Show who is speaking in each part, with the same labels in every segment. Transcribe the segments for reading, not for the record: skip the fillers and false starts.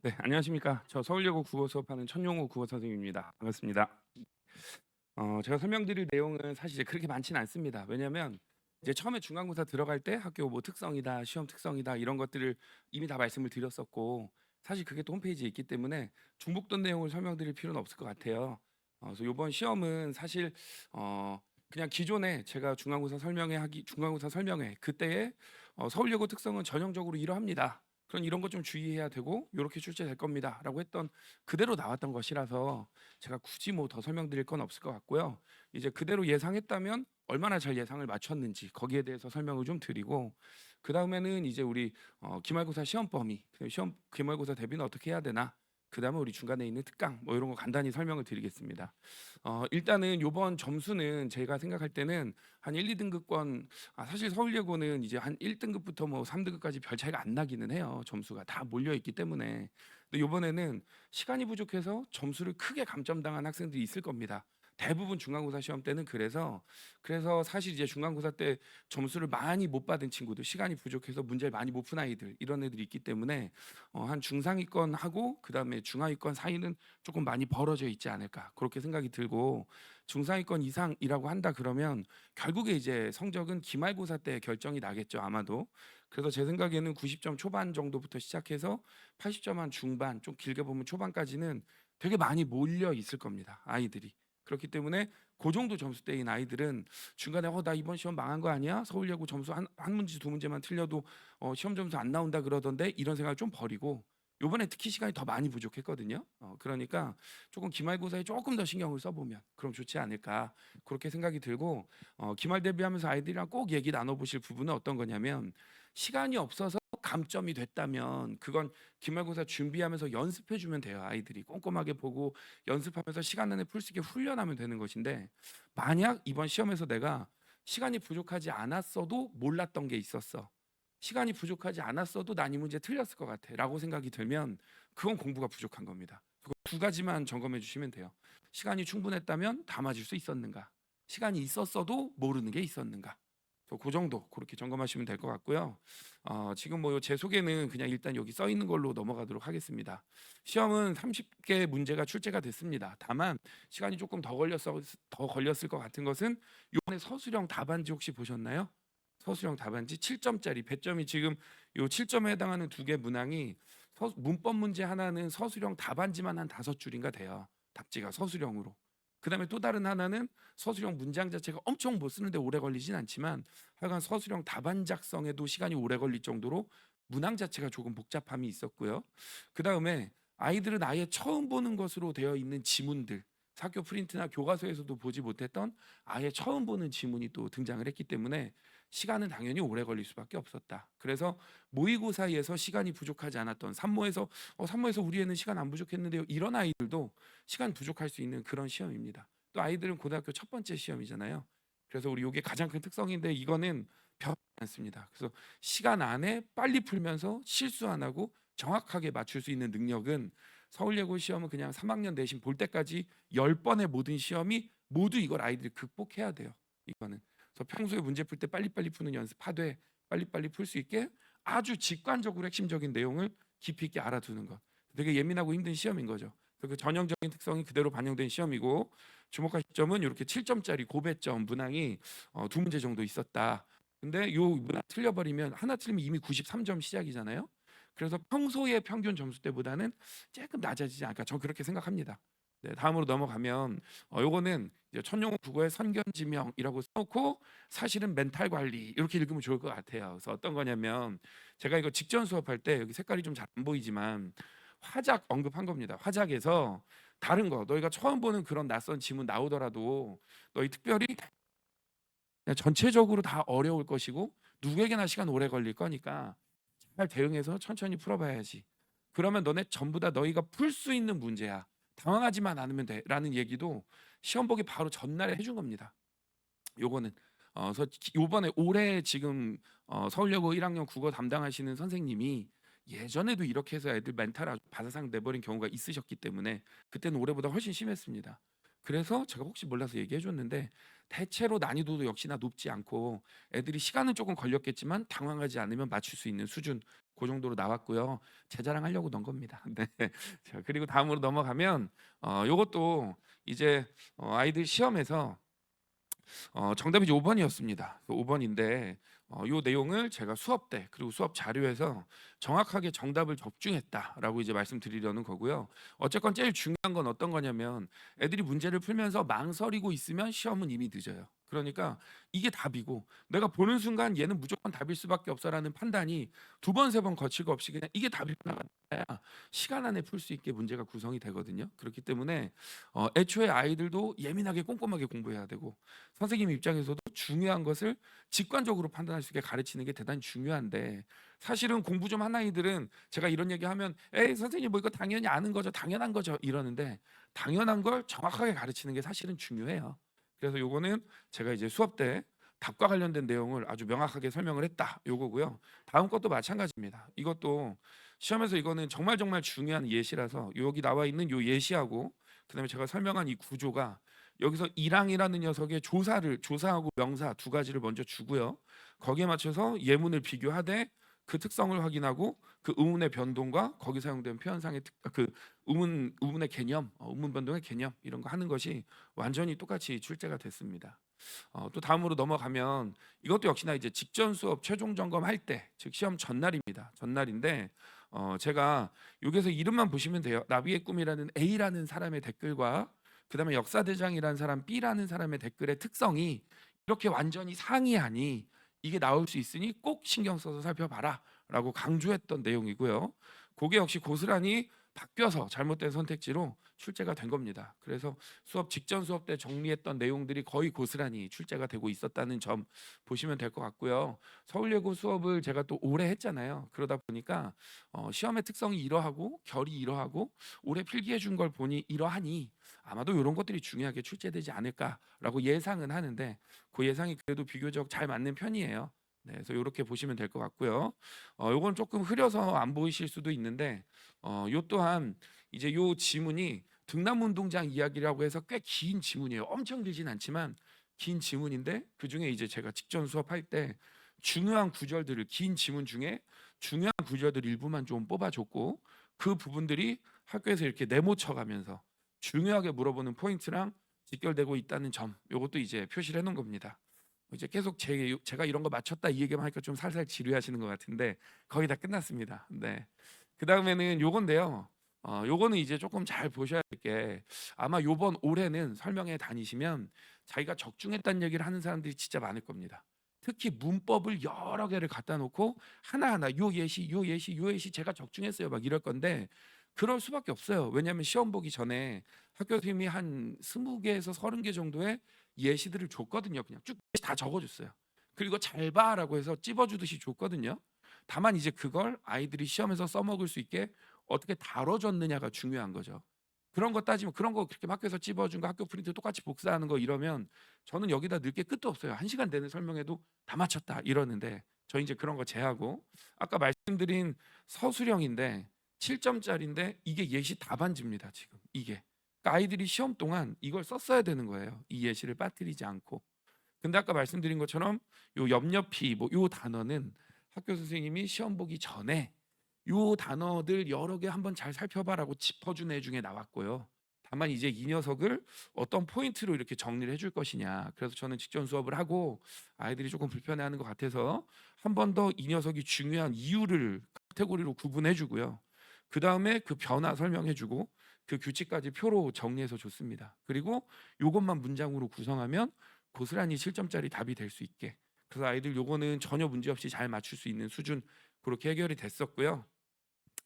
Speaker 1: 네, 안녕하십니까. 저 서울여고 국어 수업하는 천용호 국어 선생님입니다. 반갑습니다. 제가 설명드릴 내용은 사실 이제 그렇게 많지는 않습니다. 왜냐하면 이제 처음에 중간고사 들어갈 때 학교 뭐 특성이다, 시험 특성이다 이런 것들을 이미 다 말씀을 드렸었고 사실 그게 또 홈페이지에 있기 때문에 중복된 내용을 설명드릴 필요는 없을 것 같아요. 그래서 이번 시험은 사실 그냥 기존에 제가 중간고사 설명회 그때의 서울여고 특성은 전형적으로 이러합니다. 그런 이런 것 좀 주의해야 되고 요렇게 출제될 겁니다라고 했던 그대로 나왔던 것이라서 제가 굳이 뭐 더 설명드릴 건 없을 것 같고요. 이제 그대로 예상했다면 얼마나 잘 예상을 맞췄는지 거기에 대해서 설명을 좀 드리고 그다음에는 이제 우리 기말고사 시험 범위, 그 시험 기말고사 대비는 어떻게 해야 되나? 그다음에 우리 중간에 있는 특강 뭐 이런 거 간단히 설명을 드리겠습니다. 일단은 요번 점수는 제가 생각할 때는 한 1, 2등급권 사실 서울예고는 이제 한 1등급부터 뭐 3등급까지 별 차이가 안 나기는 해요. 점수가 다 몰려 있기 때문에. 근데 요번에는 시간이 부족해서 점수를 크게 감점당한 학생들이 있을 겁니다. 대부분 중간고사 시험 때는 그래서 사실 이제 중간고사 때 점수를 많이 못 받은 친구들, 시간이 부족해서 문제를 많이 못 푼 아이들 이런 애들이 있기 때문에 한 중상위권하고 그다음에 중하위권 사이는 조금 많이 벌어져 있지 않을까 그렇게 생각이 들고 중상위권 이상이라고 한다 그러면 결국에 이제 성적은 기말고사 때 결정이 나겠죠 아마도. 그래서 제 생각에는 90점 초반 정도부터 시작해서 80점 한 중반, 좀 길게 보면 초반까지는 되게 많이 몰려 있을 겁니다. 아이들이. 그렇기 때문에 그 정도 점수대인 아이들은 중간에 나 이번 시험 망한 거 아니야? 서울예고 점수 한 문제 두 문제만 틀려도 시험 점수 안 나온다 그러던데 이런 생각을 좀 버리고 요번에 특히 시간이 더 많이 부족했거든요. 그러니까 조금 기말고사에 조금 더 신경을 써보면 그럼 좋지 않을까 그렇게 생각이 들고 기말 대비하면서 아이들이랑 꼭 얘기 나눠보실 부분은 어떤 거냐면 시간이 없어서 감점이 됐다면 그건 기말고사 준비하면서 연습해 주면 돼요. 아이들이 꼼꼼하게 보고 연습하면서 시간 내내 풀 수 있게 훈련하면 되는 것인데 만약 이번 시험에서 내가 시간이 부족하지 않았어도 몰랐던 게 있었어. 시간이 부족하지 않았어도 난 이 문제 틀렸을 것 같아라고 생각이 들면 그건 공부가 부족한 겁니다. 그거 두 가지만 점검해 주시면 돼요. 시간이 충분했다면 다 맞을 수 있었는가? 시간이 있었어도 모르는 게 있었는가? 그 정도 그렇게 점검하시면 될 것 같고요. 지금 뭐 제 소개는 그냥 일단 여기 써 있는 걸로 넘어가도록 하겠습니다. 시험은 30개 문제가 출제가 됐습니다. 다만 시간이 조금 더 걸렸을 것 같은 것은 이번에 서술형 답안지 혹시 보셨나요? 서술형 답안지 7점짜리 배점이 지금 요 7점에 해당하는 두 개 문항이 문법 문제 하나는 서술형 답안지만 한 5줄인가 돼요. 답지가 서술형으로. 그다음에 또 다른 하나는 서술형 문장 자체가 엄청 못 쓰는데 오래 걸리진 않지만 하여간 서술형 답안 작성에도 시간이 오래 걸릴 정도로 문항 자체가 조금 복잡함이 있었고요. 그다음에 아이들은 아예 처음 보는 것으로 되어 있는 지문들 학교 프린트나 교과서에서도 보지 못했던 아예 처음 보는 지문이 또 등장을 했기 때문에 시간은 당연히 오래 걸릴 수밖에 없었다. 그래서 모의고사에서 시간이 부족하지 않았던 산모에서 우리 애는 시간 안 부족했는데요. 이런 아이들도 시간 부족할 수 있는 그런 시험입니다. 또 아이들은 고등학교 첫 번째 시험이잖아요. 그래서 우리 이게 가장 큰 특성인데 이거는 변하지 않습니다. 그래서 시간 안에 빨리 풀면서 실수 안 하고 정확하게 맞출 수 있는 능력은 서울예고 시험은 그냥 3학년 내신 볼 때까지 10번의 모든 시험이 모두 이걸 아이들이 극복해야 돼요. 이거는. 그래서 평소에 문제 풀 때 빨리빨리 푸는 연습하되 빨리빨리 풀 수 있게 아주 직관적으로 핵심적인 내용을 깊이 있게 알아두는 것. 되게 예민하고 힘든 시험인 거죠. 그 전형적인 특성이 그대로 반영된 시험이고 주목할 점은 이렇게 7점짜리 고배점 문항이 두 문제 정도 있었다. 근데 요 문항 틀려버리면 하나 틀리면 이미 93점 시작이잖아요. 그래서 평소의 평균 점수 때보다는 조금 낮아지지 않을까. 전 그렇게 생각합니다. 네, 다음으로 넘어가면 요거는 이제 천용호 국어의 선견지명이라고 써놓고 사실은 멘탈 관리 이렇게 읽으면 좋을 것 같아요. 그래서 어떤 거냐면 제가 이거 직전 수업할 때 여기 색깔이 좀 잘 안 보이지만 화작 언급한 겁니다. 화작에서 다른 거 너희가 처음 보는 그런 낯선 지문 나오더라도 너희 특별히 그냥 전체적으로 다 어려울 것이고 누구에게나 시간 오래 걸릴 거니까 잘 대응해서 천천히 풀어봐야지. 그러면 너네 전부 다 너희가 풀 수 있는 문제야. 당황하지만 않으면 돼라는 얘기도 시험 보기 바로 전날에 해준 겁니다. 요거는 그래서 요번에 올해 지금 서울여고 1학년 국어 담당하시는 선생님이 예전에도 이렇게 해서 애들 멘탈 아주 바사삭 내버린 경우가 있으셨기 때문에 그때는 올해보다 훨씬 심했습니다. 그래서 제가 혹시 몰라서 얘기해 줬는데 대체로 난이도도 역시나 높지 않고 애들이 시간은 조금 걸렸겠지만 당황하지 않으면 맞출 수 있는 수준 그 정도로 나왔고요. 제 자랑하려고 넣은 겁니다. 네. 자, 그리고 다음으로 넘어가면 요것도 이제 아이들 시험에서 정답이 이제 5 번이었습니다. 5 번인데 요 내용을 제가 수업 때 그리고 수업 자료에서 정확하게 정답을 적중했다라고 이제 말씀드리려는 거고요. 어쨌건 제일 중요한 건 어떤 거냐면 애들이 문제를 풀면서 망설이고 있으면 시험은 이미 늦어요. 그러니까 이게 답이고 내가 보는 순간 얘는 무조건 답일 수밖에 없어라는 판단이 두 번, 세 번 거칠 거 없이 그냥 이게 답이구나 야 시간 안에 풀 수 있게 문제가 구성이 되거든요. 그렇기 때문에 애초에 아이들도 예민하게 꼼꼼하게 공부해야 되고 선생님 입장에서도 중요한 것을 직관적으로 판단할 수 있게 가르치는 게 대단히 중요한데 사실은 공부 좀 한 아이들은 제가 이런 얘기하면 에이 선생님 뭐 이거 당연히 아는 거죠 당연한 거죠 이러는데 당연한 걸 정확하게 가르치는 게 사실은 중요해요. 그래서 요거는 제가 이제 수업 때 답과 관련된 내용을 아주 명확하게 설명을 했다 요거고요. 다음 것도 마찬가지입니다. 이것도 시험에서 이거는 정말 정말 중요한 예시라서 여기 나와 있는 요 예시하고 그다음에 제가 설명한 이 구조가 여기서 이랑이라는 녀석의 조사하고 명사 두 가지를 먼저 주고요. 거기에 맞춰서 예문을 비교하되 그 특성을 확인하고 그 의문의 변동과 거기 사용된 표현상의 그 의문의 개념, 의문 변동의 개념 이런 거 하는 것이 완전히 똑같이 출제가 됐습니다. 또 다음으로 넘어가면 이것도 역시나 이제 직전 수업 최종 점검할 때, 즉 시험 전날입니다. 전날인데 제가 여기서 이름만 보시면 돼요. 나비의 꿈이라는 A라는 사람의 댓글과 그다음에 역사대장이라는 사람 B라는 사람의 댓글의 특성이 이렇게 완전히 상이하니 이게 나올 수 있으니 꼭 신경 써서 살펴봐라라고 강조했던 내용이고요. 그게 역시 고스란히 바뀌어서 잘못된 선택지로 출제가 된 겁니다. 그래서 수업 직전 수업 때 정리했던 내용들이 거의 고스란히 출제가 되고 있었다는 점 보시면 될 것 같고요. 서울예고 수업을 제가 또 오래 했잖아요. 그러다 보니까 시험의 특성이 이러하고 결이 이러하고 올해 필기해 준 걸 보니 이러하니 아마도 이런 것들이 중요하게 출제되지 않을까라고 예상은 하는데 그 예상이 그래도 비교적 잘 맞는 편이에요. 네, 그래서 이렇게 보시면 될 것 같고요. 요건 조금 흐려서 안 보이실 수도 있는데 요 또한 이제 요 지문이 등남운동장 이야기라고 해서 꽤 긴 지문이에요. 엄청 길진 않지만 긴 지문인데 그중에 이제 제가 직전 수업할 때 중요한 구절들을 긴 지문 중에 중요한 구절들 일부만 좀 뽑아줬고 그 부분들이 학교에서 이렇게 네모쳐가면서 중요하게 물어보는 포인트랑 직결되고 있다는 점 요것도 이제 표시를 해놓은 겁니다. 이제 계속 제가 이런 거 맞췄다 이 얘기만 하니까 좀 살살 지루해하시는 것 같은데 거의 다 끝났습니다. 네. 그 다음에는 요건데요. 요거는 이제 조금 잘 보셔야 될 게 아마 요번 올해는 설명회 다니시면 자기가 적중했다는 얘기를 하는 사람들이 진짜 많을 겁니다. 특히 문법을 여러 개를 갖다 놓고 하나하나 요 예시, 요 예시, 요 예시 제가 적중했어요 막 이럴 건데 그럴 수밖에 없어요. 왜냐하면 시험 보기 전에 학교 선생님이 한 20개에서 30개 정도의 예시들을 줬거든요. 그냥 쭉 다 적어줬어요. 그리고 잘 봐라고 해서 찝어주듯이 줬거든요. 다만 이제 그걸 아이들이 시험에서 써먹을 수 있게 어떻게 다뤄줬느냐가 중요한 거죠. 그런 거 따지면 그런 거 그렇게 학교에서 찝어준 거 학교 프린트 똑같이 복사하는 거 이러면 저는 여기다 넣을 게 끝도 없어요. 1시간 되는 설명회도 다 맞췄다 이러는데 저 이제 그런 거 제하고 아까 말씀드린 서술형인데 7점짜리인데 이게 예시 답안지입니다. 지금 이게 그러니까 아이들이 시험 동안 이걸 썼어야 되는 거예요. 이 예시를 빠뜨리지 않고. 근데 아까 말씀드린 것처럼 요 옆옆이 뭐 요 단어는 학교 선생님이 시험 보기 전에 요 단어들 여러 개 한번 잘 살펴봐라고 짚어준 애 중에 나왔고요. 다만 이제 이 녀석을 어떤 포인트로 이렇게 정리를 해줄 것이냐. 그래서 저는 직전 수업을 하고 아이들이 조금 불편해하는 것 같아서 한 번 더 이 녀석이 중요한 이유를 카테고리로 구분해주고요. 그 다음에 그 변화 설명해주고 그 규칙까지 표로 정리해서 줬습니다. 그리고 요것만 문장으로 구성하면 고스란히 7점짜리 답이 될 수 있게. 그래서 아이들 요거는 전혀 문제 없이 잘 맞출 수 있는 수준 그렇게 해결이 됐었고요.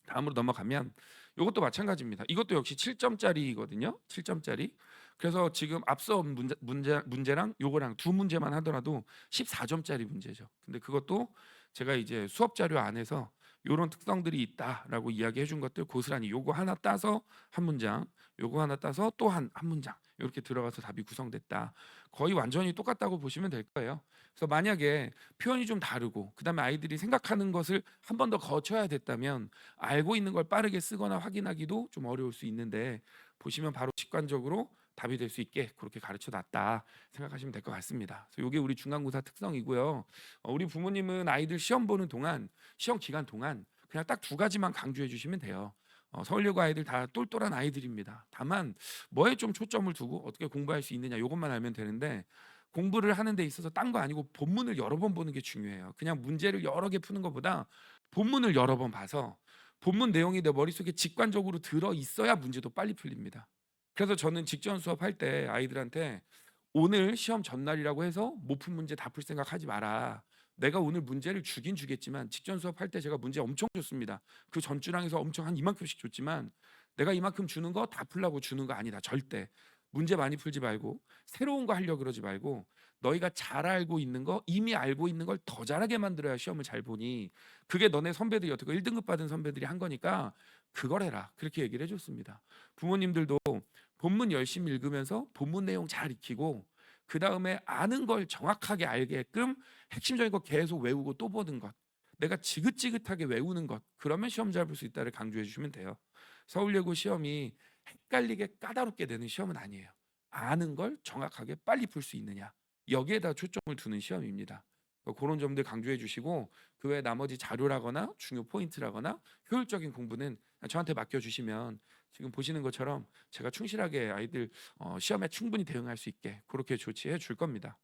Speaker 1: 다음으로 넘어가면 이것도 마찬가지입니다. 이것도 역시 7점짜리거든요. 7점짜리. 그래서 지금 앞서 문제랑 요거랑 두 문제만 하더라도 14점짜리 문제죠. 근데 그것도 제가 이제 수업 자료 안에서 요런 특성들이 있다라고 이야기해 준 것들 고스란히 요거 하나 따서 한 문장, 요거 하나 따서 또 한 문장 이렇게 들어가서 답이 구성됐다. 거의 완전히 똑같다고 보시면 될 거예요. 그래서 만약에 표현이 좀 다르고 그다음에 아이들이 생각하는 것을 한 번 더 거쳐야 됐다면 알고 있는 걸 빠르게 쓰거나 확인하기도 좀 어려울 수 있는데 보시면 바로 직관적으로 답이 될 수 있게 그렇게 가르쳐 놨다 생각하시면 될 것 같습니다. 그래서 이게 우리 중간고사 특성이고요. 우리 부모님은 아이들 시험 보는 동안, 시험 기간 동안 그냥 딱 두 가지만 강조해 주시면 돼요. 서울예고 아이들 다 똘똘한 아이들입니다. 다만 뭐에 좀 초점을 두고 어떻게 공부할 수 있느냐 이것만 알면 되는데, 공부를 하는 데 있어서 딴 거 아니고 본문을 여러 번 보는 게 중요해요. 그냥 문제를 여러 개 푸는 것보다 본문을 여러 번 봐서 본문 내용이 내 머릿속에 직관적으로 들어 있어야 문제도 빨리 풀립니다. 그래서 저는 직전 수업할 때 아이들한테 오늘 시험 전날이라고 해서 못 푼 문제 다 풀 생각하지 마라. 내가 오늘 문제를 주긴 주겠지만, 직전 수업할 때 제가 문제 엄청 줬습니다. 그 전주랑에서 엄청 한 이만큼씩 줬지만 내가 이만큼 주는 거 다 풀라고 주는 거 아니다. 절대. 문제 많이 풀지 말고 새로운 거 하려고 그러지 말고, 너희가 잘 알고 있는 거, 이미 알고 있는 걸 더 잘하게 만들어야 시험을 잘 보니, 그게 너네 선배들이 어떻게 1등급 받은 선배들이 한 거니까 그걸 해라. 그렇게 얘기를 해줬습니다. 부모님들도 본문 열심히 읽으면서 본문 내용 잘 익히고, 그 다음에 아는 걸 정확하게 알게끔 핵심적인 거 계속 외우고 또 보는 것, 내가 지긋지긋하게 외우는 것, 그러면 시험 잘 볼 수 있다를 강조해 주시면 돼요. 서울예고 시험이 헷갈리게 까다롭게 되는 시험은 아니에요. 아는 걸 정확하게 빨리 풀 수 있느냐, 여기에다 초점을 두는 시험입니다. 그런 점들 강조해 주시고, 그 외에 나머지 자료라거나 중요 포인트라거나 효율적인 공부는 저한테 맡겨주시면 지금 보시는 것처럼 제가 충실하게 아이들 시험에 충분히 대응할 수 있게 그렇게 조치해 줄 겁니다.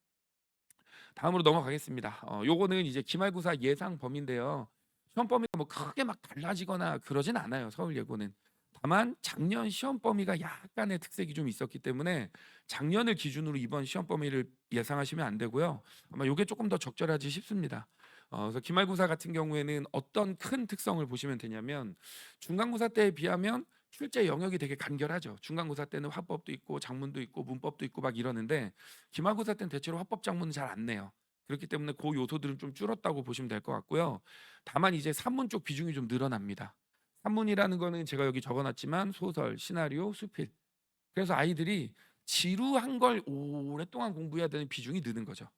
Speaker 1: 다음으로 넘어가겠습니다. 요거는 이제 기말고사 예상 범위인데요. 시험 범위가 뭐 크게 막 달라지거나 그러진 않아요, 서울 예고는. 다만 작년 시험 범위가 약간의 특색이 좀 있었기 때문에 작년을 기준으로 이번 시험 범위를 예상하시면 안 되고요. 아마 요게 조금 더 적절하지 싶습니다. 그래서 기말고사 같은 경우에는 어떤 큰 특성을 보시면 되냐면, 중간고사 때에 비하면 출제 영역이 되게 간결하죠. 중간고사 때는 화법도 있고 작문도 있고 문법도 있고 막 이러는데, 기말고사 때는 대체로 화법 작문은 잘 안 내요. 그렇기 때문에 그 요소들은 좀 줄었다고 보시면 될 것 같고요. 다만 이제 산문 쪽 비중이 좀 늘어납니다. 산문이라는 거는 제가 여기 적어놨지만 소설, 시나리오, 수필. 그래서 아이들이 지루한 걸 오랫동안 공부해야 되는 비중이 느는 거죠.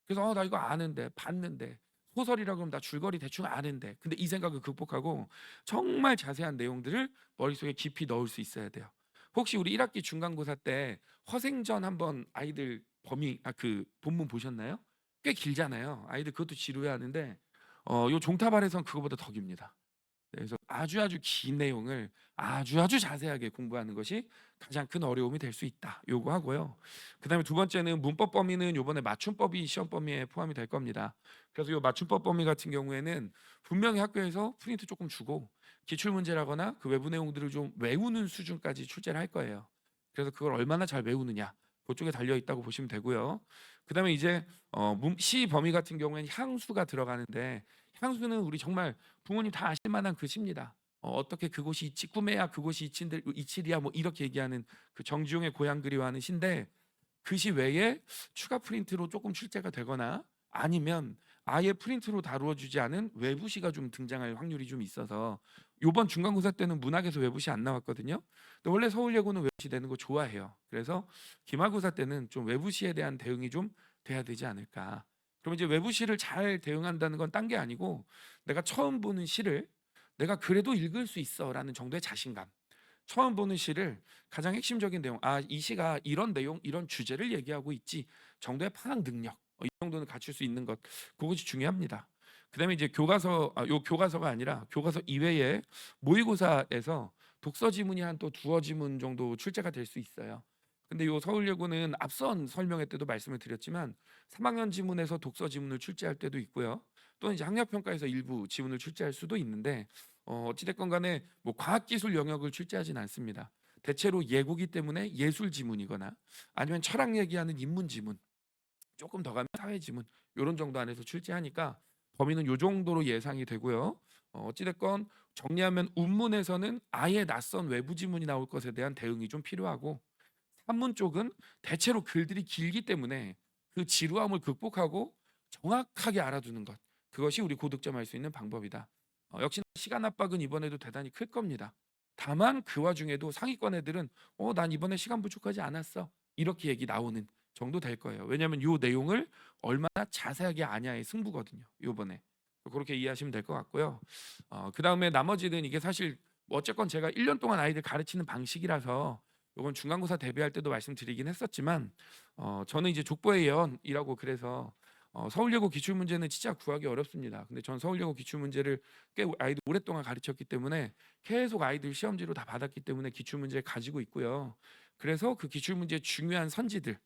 Speaker 1: 그래서 나 이거 아는데, 봤는데, 소설이라 그러면 나 줄거리 대충 아는데, 근데 이 생각을 극복하고 정말 자세한 내용들을 머릿속에 깊이 넣을 수 있어야 돼요. 혹시 우리 1학기 중간고사 때 허생전 한번 아이들 그 본문 보셨나요? 꽤 길잖아요. 아이들 그것도 지루해하는데 요 종탑알에선 그거보다 더 깁니다. 그래서 아주 긴 내용을 아주 자세하게 공부하는 것이 가장 큰 어려움이 될 수 있다. 요거 하고요. 그다음에 두 번째는 문법 범위는 요번에 맞춤법이 시험 범위에 포함이 될 겁니다. 그래서 요 맞춤법 범위 같은 경우에는 분명히 학교에서 프린트 조금 주고 기출 문제라거나 그 외부 내용들을 좀 외우는 수준까지 출제를 할 거예요. 그래서 그걸 얼마나 잘 외우느냐, 그쪽에 달려 있다고 보시면 되고요. 그다음에 이제 시 범위 같은 경우에는 향수가 들어가는데, 향수는 우리 정말 부모님 다 아실 만한 글씨입니다. 어떻게 그곳이 이치, 꿈에야 그곳이 이치리야, 뭐 이렇게 얘기하는 그 정지용의 고향 그리워하는 시인데, 그 시 외에 추가 프린트로 조금 출제가 되거나 아니면 아예 프린트로 다루어지지 않은 외부시가 좀 등장할 확률이 좀 있어서, 요번 중간고사 때는 문학에서 외부시 안 나왔거든요. 근데 원래 서울예고는 외부시 되는 거 좋아해요. 그래서 기말고사 때는 좀 외부시에 대한 대응이 좀 돼야 되지 않을까. 그럼 이제 외부시를 잘 대응한다는 건 딴 게 아니고, 내가 처음 보는 시를 내가 그래도 읽을 수 있어라는 정도의 자신감. 처음 보는 시를 가장 핵심적인 내용, 이 시가 이런 내용, 이런 주제를 얘기하고 있지 정도의 파악 능력, 이 정도는 갖출 수 있는 것, 그것이 중요합니다. 그다음에 이제 요 교과서가 아니라 교과서 이외에 모의고사에서 독서 지문이 한 또 두어 지문 정도 출제가 될 수 있어요. 근데 요 서울예고는 앞선 설명회 때도 말씀을 드렸지만 3학년 지문에서 독서 지문을 출제할 때도 있고요. 또는 이제 학력평가에서 일부 지문을 출제할 수도 있는데, 어찌됐건 간에 뭐 과학기술 영역을 출제하진 않습니다. 대체로 예고기 때문에 예술 지문이거나 아니면 철학 얘기하는 인문 지문, 조금 더 가면 사회 지문, 요런 정도 안에서 출제하니까 범위는 요 정도로 예상이 되고요. 어찌됐건 정리하면 운문에서는 아예 낯선 외부 지문이 나올 것에 대한 대응이 좀 필요하고, 산문 쪽은 대체로 글들이 길기 때문에 그 지루함을 극복하고 정확하게 알아두는 것, 그것이 우리 고득점할 수 있는 방법이다. 역시 시간 압박은 이번에도 대단히 클 겁니다. 다만 그 와중에도 상위권 애들은 난 이번에 시간 부족하지 않았어, 이렇게 얘기 나오는 정도 될 거예요. 왜냐하면 요 내용을 얼마나 자세하게 아냐의 승부거든요, 요번에. 그렇게 이해하시면 될 것 같고요. 그 다음에 나머지는 이게 사실 뭐 어쨌건 제가 1년 동안 아이들 가르치는 방식이라서 요건 중간고사 대비할 때도 말씀드리긴 했었지만 저는 이제 족보의 예언이라고 그래서 서울예고 기출 문제는 진짜 구하기 어렵습니다. 근데 전 서울예고 기출 문제를 꽤 아이들 오랫동안 가르쳤기 때문에 계속 아이들 시험지로 다 받았기 때문에 기출 문제를 가지고 있고요. 그래서 그 기출 문제의 중요한 선지들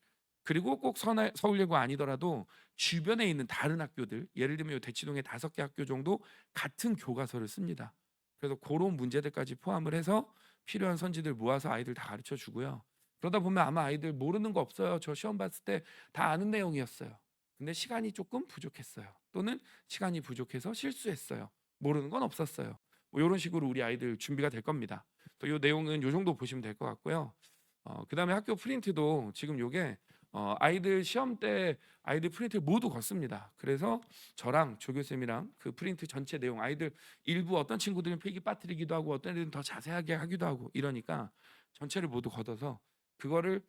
Speaker 1: 그리고 꼭 서울예고 아니더라도 주변에 있는 다른 학교들 예를 들면 요 대치동에 5개 학교 정도 같은 교과서를 씁니다. 그래서 고런 문제들까지 포함을 해서 필요한 선지들 모아서 아이들 다 가르쳐 주고요. 그러다 보면 아마 아이들 모르는 거 없어요. 저 시험 봤을 때 다 아는 내용이었어요. 근데 시간이 조금 부족했어요. 또는 시간이 부족해서 실수했어요. 모르는 건 없었어요. 뭐 요런 식으로 우리 아이들 준비가 될 겁니다. 또 요 내용은 요 정도 보시면 될 것 같고요. 그다음에 학교 프린트도 지금 요게 아이들 시험 때 아이들 프린트를 모두 걷습니다. 그래서 저랑 조교쌤이랑 그 프린트 전체 내용 아이들 일부 어떤 친구들은 필기 빠뜨리기도 하고 어떤 애들은 더 자세하게 하기도 하고 이러니까 전체를 모두 걷어서 그거를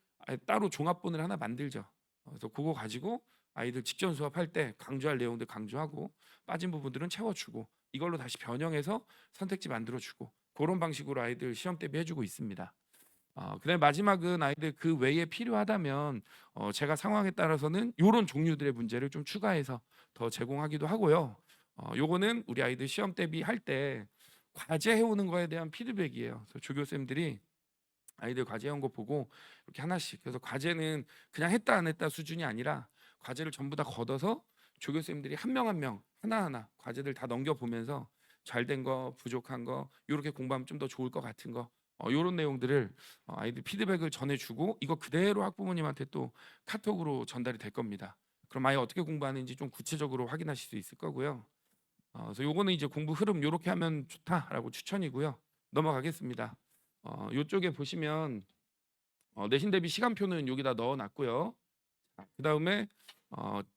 Speaker 1: 따로 종합본을 하나 만들죠. 그래서 그거 가지고 아이들 직전 수업할 때 강조할 내용들 강조하고 빠진 부분들은 채워주고 이걸로 다시 변형해서 선택지 만들어주고 그런 방식으로 아이들 시험 대비해주고 있습니다. 그다음에 마지막은 아이들 그 외에 필요하다면 제가 상황에 따라서는 요런 종류들의 문제를 좀 추가해서 더 제공하기도 하고요. 요거는 우리 아이들 시험 대비할 때 과제 해오는 거에 대한 피드백이에요. 그래서 조교쌤들이 아이들 과제 해온 거 보고 이렇게 하나씩 그래서 과제는 그냥 했다 안 했다 수준이 아니라 과제를 전부 다 걷어서 조교쌤들이 한 명 한 명 하나하나 과제들 다 넘겨보면서 잘된 거 부족한 거 요렇게 공부하면 좀 더 좋을 것 같은 거 요런 내용들을 아이들 피드백을 전해주고 이거 그대로 학부모님한테 또 카톡으로 전달이 될 겁니다. 그럼 아이 어떻게 공부하는지 좀 구체적으로 확인하실 수 있을 거고요. 그래서 요거는 이제 공부 흐름 요렇게 하면 좋다라고 추천이고요. 넘어가겠습니다. 요쪽에 보시면 내신 대비 시간표는 여기다 넣어 놨고요. 그다음에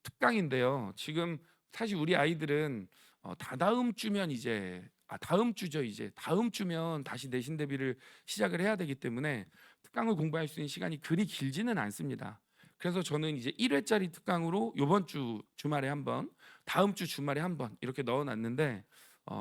Speaker 1: 특강인데요. 지금 사실 우리 아이들은 다다음 주면 이제 다음 주죠. 이제 다음 주면 다시 내신 대비를 시작을 해야 되기 때문에 특강을 공부할 수 있는 시간이 그리 길지는 않습니다. 그래서 저는 이제 1회짜리 특강으로 요번 주 주말에 한 번, 다음 주 주말에 한 번 이렇게 넣어 놨는데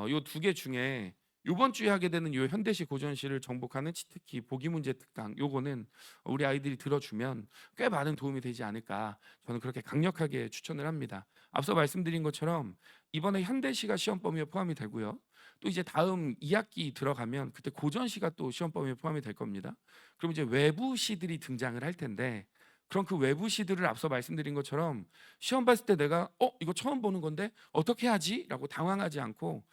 Speaker 1: 요 두 개 중에 요번 주에 하게 되는 요 현대시 고전시를 정복하는 치트키 보기 문제 특강 요거는 우리 아이들이 들어주면 꽤 많은 도움이 되지 않을까 저는 그렇게 강력하게 추천을 합니다. 앞서 말씀드린 것처럼 이번에 현대시가 시험 범위에 포함이 되고요. 또 이제 다음 2학기 들어가면 그때 고전시가 또 시험 범위에 포함이 될 겁니다. 그럼 이제 외부 시들이 등장을 할 텐데 그럼 그 외부 시들을 앞서 말씀드린 것처럼 시험 봤을 때 내가 이거 처음 보는 건데 어떻게 하지? 라고 당황하지 않고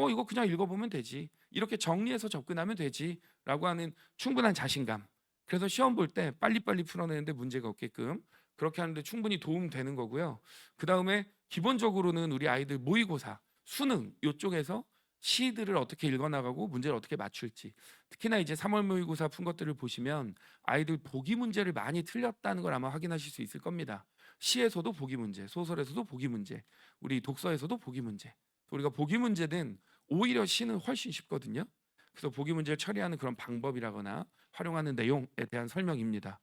Speaker 1: 이거 그냥 읽어보면 되지. 이렇게 정리해서 접근하면 되지. 라고 하는 충분한 자신감. 그래서 시험 볼 때 빨리빨리 풀어내는데 문제가 없게끔 그렇게 하는데 충분히 도움되는 거고요. 그 다음에 기본적으로는 우리 아이들 모의고사, 수능 이쪽에서 시들을 어떻게 읽어나가고 문제를 어떻게 맞출지 특히나 이제 3월 모의고사 푼 것들을 보시면 아이들 보기 문제를 많이 틀렸다는 걸 아마 확인하실 수 있을 겁니다. 시에서도 보기 문제, 소설에서도 보기 문제, 우리 독서에서도 보기 문제. 우리가 보기 문제는 오히려 시는 훨씬 쉽거든요. 그래서 보기 문제를 처리하는 그런 방법이라거나 활용하는 내용에 대한 설명입니다.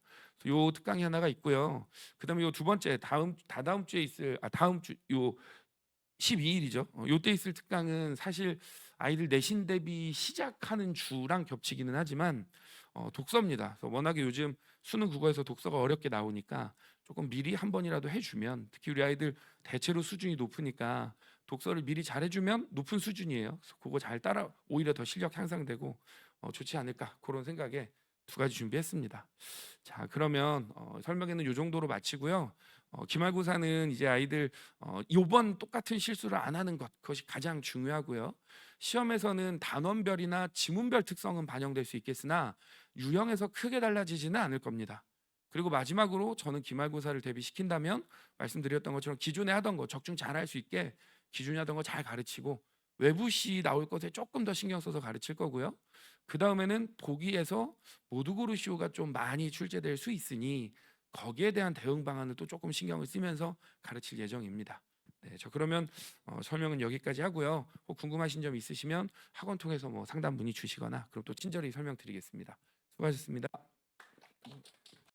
Speaker 1: 요 특강이 하나가 있고요. 그다음에 요 두 번째 다다음 주에 있을 다음 주요 12일이죠. 요때 있을 특강은 사실 아이들 내신 대비 시작하는 주랑 겹치기는 하지만 독서입니다. 그래서 워낙에 요즘 수능 국어에서 독서가 어렵게 나오니까 조금 미리 한 번이라도 해주면 특히 우리 아이들 대체로 수준이 높으니까 독서를 미리 잘해주면 높은 수준이에요. 그래서 그거 잘 따라 오히려 더 실력 향상되고 좋지 않을까 그런 생각에 두 가지 준비했습니다. 자 그러면 설명회는 요 정도로 마치고요. 기말고사는 이제 아이들 요번 똑같은 실수를 안 하는 것 그것이 가장 중요하고요. 시험에서는 단원별이나 지문별 특성은 반영될 수 있겠으나 유형에서 크게 달라지지는 않을 겁니다. 그리고 마지막으로 저는 기말고사를 대비시킨다면 말씀드렸던 것처럼 기존에 하던 거 적중 잘 할 수 있게 기존에 하던 거 잘 가르치고 외부 시 나올 것에 조금 더 신경 써서 가르칠 거고요. 그 다음에는 보기에서 모두고르시오가 좀 많이 출제될 수 있으니 거기에 대한 대응 방안을 또 조금 신경을 쓰면서 가르칠 예정입니다. 네, 저 그러면 설명은 여기까지 하고요. 혹 궁금하신 점 있으시면 학원 통해서 뭐 상담 문의 주시거나 그럼 또 친절히 설명드리겠습니다. 수고하셨습니다.